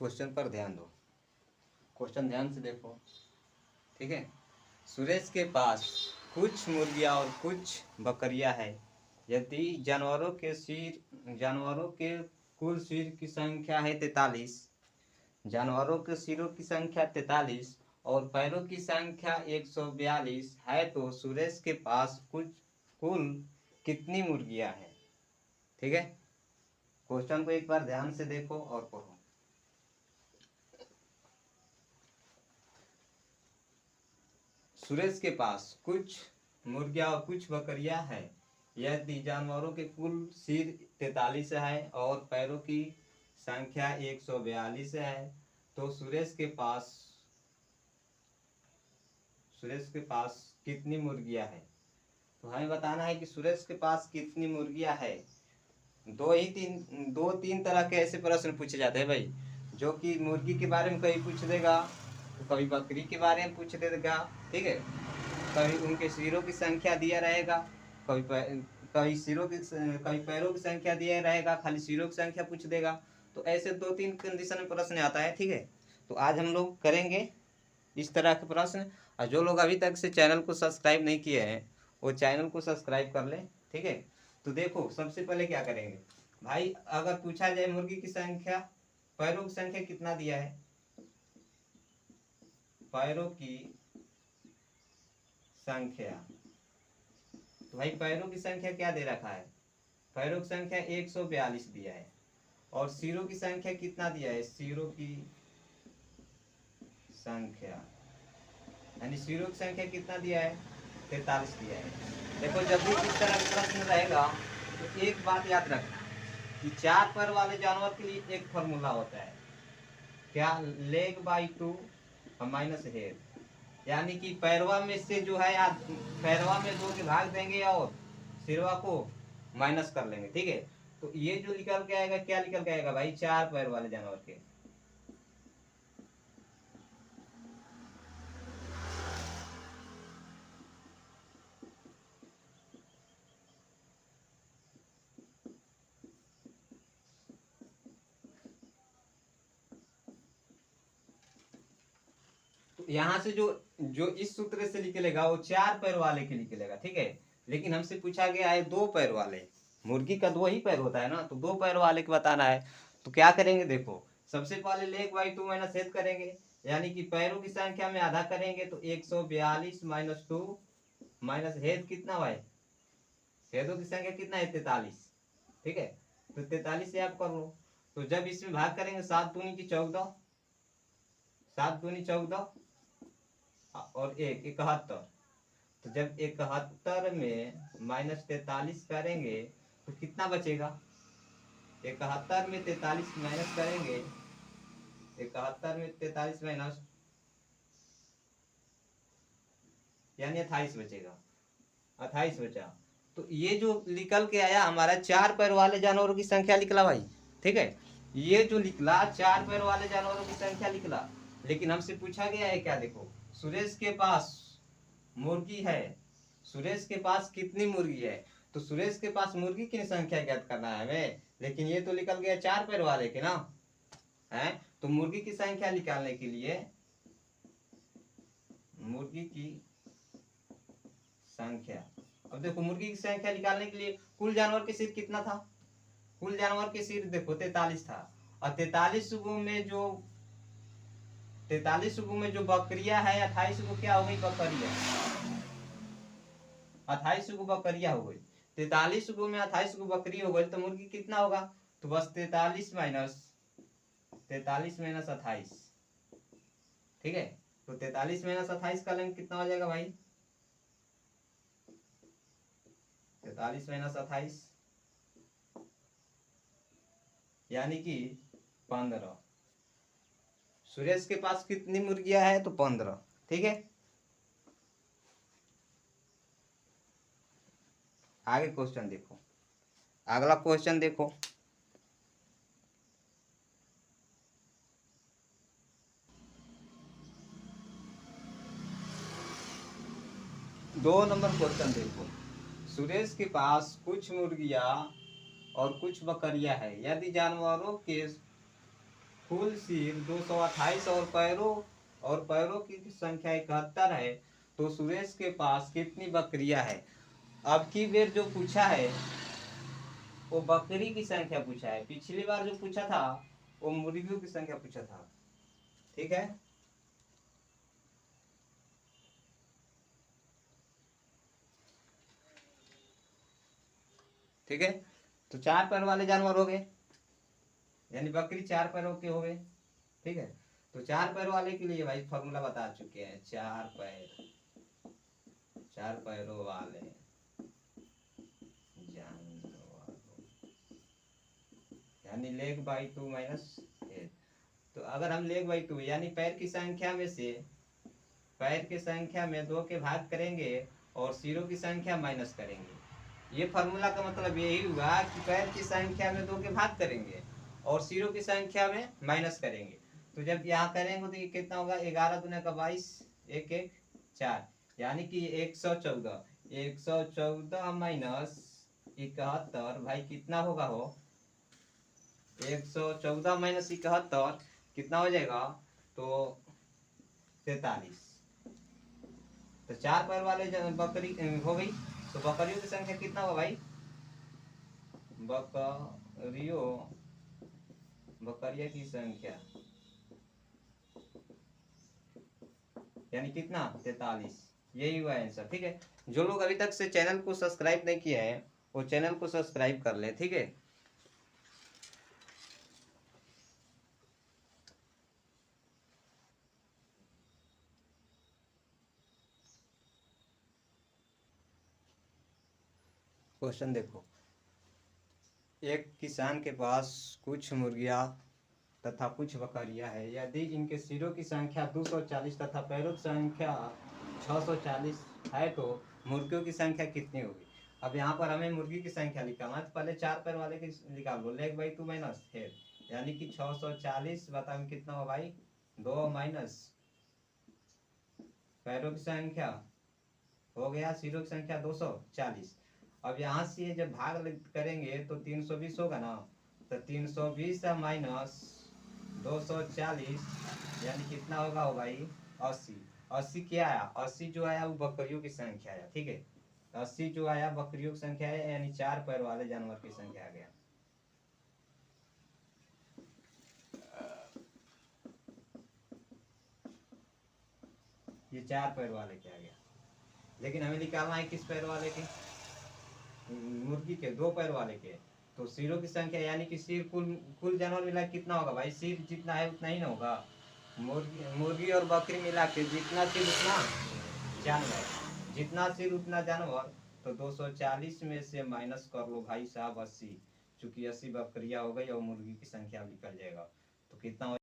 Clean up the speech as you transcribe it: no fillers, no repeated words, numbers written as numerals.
Question पर ध्यान दो, क्वेश्चन ध्यान से देखो, ठीक है। सुरेश के पास कुछ मुर्गियां और कुछ बकरियां है। यदि जानवरों के कुल सिर की संख्या है 43, जानवरों के सिरों की संख्या 43 और पैरों की संख्या 142 है, तो सुरेश के पास कुल कितनी मुर्गियां हैं? ठीक है, क्वेश्चन को एक बार ध्यान से देखो और पढ़ो। सुरेश के पास कुछ मुर्गियां और कुछ बकरियां हैं। यदि जानवरों के कुल सिर 43 है और पैरों की संख्या 142 है, तो सुरेश के पास कितनी मुर्गियां हैं? तो हमें बताना है कि सुरेश के पास कितनी मुर्गियां है। दो तीन तरह के ऐसे प्रश्न पूछे जाते हैं भाई, जो कि मुर्गी के बारे में कभी पूछ देगा, तो कभी बकरी के बारे में पूछ देगा, ठीक है। कभी उनके सिरों की संख्या दिया रहेगा, कभी कभी पैरों की संख्या दिया रहेगा, खाली सिरों की संख्या पूछ देगा। तो ऐसे दो तीन कंडीशन में प्रश्न आता है, ठीक है। तो आज हम लोग करेंगे इस तरह के प्रश्न। और जो लोग अभी तक से चैनल को सब्सक्राइब नहीं किए हैं, वो चैनल को सब्सक्राइब कर लें, ठीक है। तो देखो, सबसे पहले क्या करेंगे भाई, अगर पूछा जाए मुर्गी की संख्या, पैरों की संख्या कितना दिया है, पैरों की संख्या, तो भाई पैरों की संख्या क्या दे रखा है, पैरों की संख्या 142 दिया है। और सिरों की संख्या कितना दिया है, सिरों की संख्या यानी सिरों की संख्या कितना दिया है, 43 दिया है। देखो, जब भी इस तरह का प्रश्न रहेगा तो एक बात याद रखना कि 4 पैर वाले जानवर के लिए एक फॉर्मूला होता है, क्या, लेग बाई 2 माइनस हेड, यानी कि पैरवा में से जो है पैरवा में 2 के भाग देंगे और सिरवा को माइनस कर लेंगे, ठीक है। तो ये जो निकल के आएगा, क्या निकल के आएगा भाई, 4 पैर वाले जानवर के। तो यहाँ से जो जो इस सूत्र से निकलेगा वो 4 पैर वाले के निकलेगा, ठीक है। लेकिन हमसे पूछा गया है 2 पैर वाले, मुर्गी का 2 ही पैर होता है ना, तो 2 पैर वाले को बताना है। तो क्या करेंगे, देखो, सबसे पहले लेग बाई 2 माइनस हेड करेंगे, यानी कि पैरों की संख्या में आधा करेंगे, तो 142 माइनस 2 माइनस हेड कितना भाई, हेडों की संख्या कितना है, 43, ठीक है। तो 43 से आप कर लो। तो जब इसमें भाग करेंगे, 7 दूनी की 14, 7 दूनी 14 और 1 71। तो जब 71 में माइनस 43 करेंगे तो कितना बचेगा, 71 में 43 माइनस करेंगे, 71 में 43 माइनस यानी 28 बचेगा, 28 बचा। तो ये जो निकल के आया हमारा 4 पैर वाले जानवरों की संख्या निकला भाई, ठीक है। ये जो निकला 4 पैर वाले जानवरों की संख्या निकला। लेकिन हमसे पूछा गया है क्या, देखो, सुरेश के पास मुर्गी है, सुरेश के पास कितनी मुर्गी है। तो सुरेश के पास मुर्गी की संख्या ज्ञात करना है हमें, लेकिन ये तो निकल गया 4 पैर वाले के ना है। तो मुर्गी की संख्या निकालने के लिए, मुर्गी की संख्या, अब देखो, मुर्गी की संख्या निकालने के लिए कुल जानवर के सिर कितना था, कुल जानवर के सिर देखो 43 था। और 43 में जो बकरियां है, 28 को क्या हो गई, बकरियां, 28 को बकरियां हो गई। 43 को में 28 को बकरी हो गई, तो मुर्गी कितना होगा, तो बस 43 माइनस 28, ठीक है। तो 43 माइनस 28 का लेंगे, कितना हो जाएगा भाई, 43 माइनस 28 यानी कि 15। सुरेश के पास कितनी मुर्गियां है, तो 15, ठीक है। आगे क्वेश्चन देखो, अगला क्वेश्चन देखो, दो नंबर क्वेश्चन देखो। सुरेश के पास कुछ मुर्गियां और कुछ बकरियां है। यदि जानवरों के कुल सिर 228 और पैरों की संख्या 71 है, तो सुरेश के पास कितनी बकरियां है। अब की बेर जो पूछा है वो बकरी की संख्या पूछा है, पिछली बार जो पूछा था वो मुर्गियों की संख्या पूछा था। ठीक है, ठीक है। तो 4 पैर वाले जानवर हो गए, यानी बकरी 4 पैरों के हो गए। ठीक है, तो 4 पैर वाले के लिए भाई फॉर्मूला बता चुके हैं। 4 पैरों वाले जानवर, यानी लेग बाई 2 माइनस हेड। तो अगर हम लेग बाई 2 यानी पैर की संख्या में से पैर की संख्या में 2 के भाग करेंगे और सिरों की संख्या माइनस करेंगे। ये फार्मूला का मतलब यही हुआ कि पैर की संख्या में 2 के भाग करेंगे और सिरों की संख्या में माइनस करेंगे। तो जब यहाँ करेंगे तो ये कितना होगा, 11 दूने का 22, 1 1 4, यानी कि 114 माइनस 71 भाई कितना होगा हो, 114 माइनस 71 कितना हो जाएगा, तो 43। तो 4 पैर वाले बकरी हो गई। तो बकरियों की संख्या कितना होगा भाई, बकरिया की संख्या यानी कितना, 43। यही हुआ आंसर। ठीक है, जो लोग अभी तक से चैनल को सब्सक्राइब नहीं किया है वो चैनल को सब्सक्राइब कर ले। ठीक है, क्वेश्चन देखो, एक किसान के पास कुछ मुर्गियां तथा कुछ बकरियां है। यदि इनके सिरों की संख्या 240 तथा पैरों की संख्या 640 है तो मुर्गियों की संख्या कितनी होगी। अब यहाँ पर हमें मुर्गी की संख्या निकालना है, तो पहले 4 पैर वाले की निकाल लो, लेग बाई 2 माइनस हेड, यानी कि 640 बताओ कितना हो भाई, 2 माइनस पैरों की संख्या हो गया, सिरों की संख्या 240। अब यहाँ से जब भाग करेंगे तो 320 होगा ना, तो 320 माइनस 240 यानी कितना होगा हो भाई, 80। 80 क्या आया, 80 जो आया वो बकरियों की संख्या आया। ठीक है, 80 जो आया बकरियों की संख्या है, यानी 4 पैर वाले जानवर की संख्या आ गया। ये 4 पैर वाले के आ गया, लेकिन हमें निकालना है किस पैर वाले के, मुर्गी के 2 पैर वाले के। तो सिरों की संख्या यानी कि सिर कुल जानवर मिला कितना होगा भाई, सिर जितना है उतना ही ना होगा, मुर्गी और बकरी मिला के जितना सिर उतना जानवर, जितना सिर उतना जानवर। तो 240 में से माइनस कर लो भाई साहब 80, चूंकि 80 बकरियां हो गई और मुर्गी की संख्या निकल जाएगा, तो कितना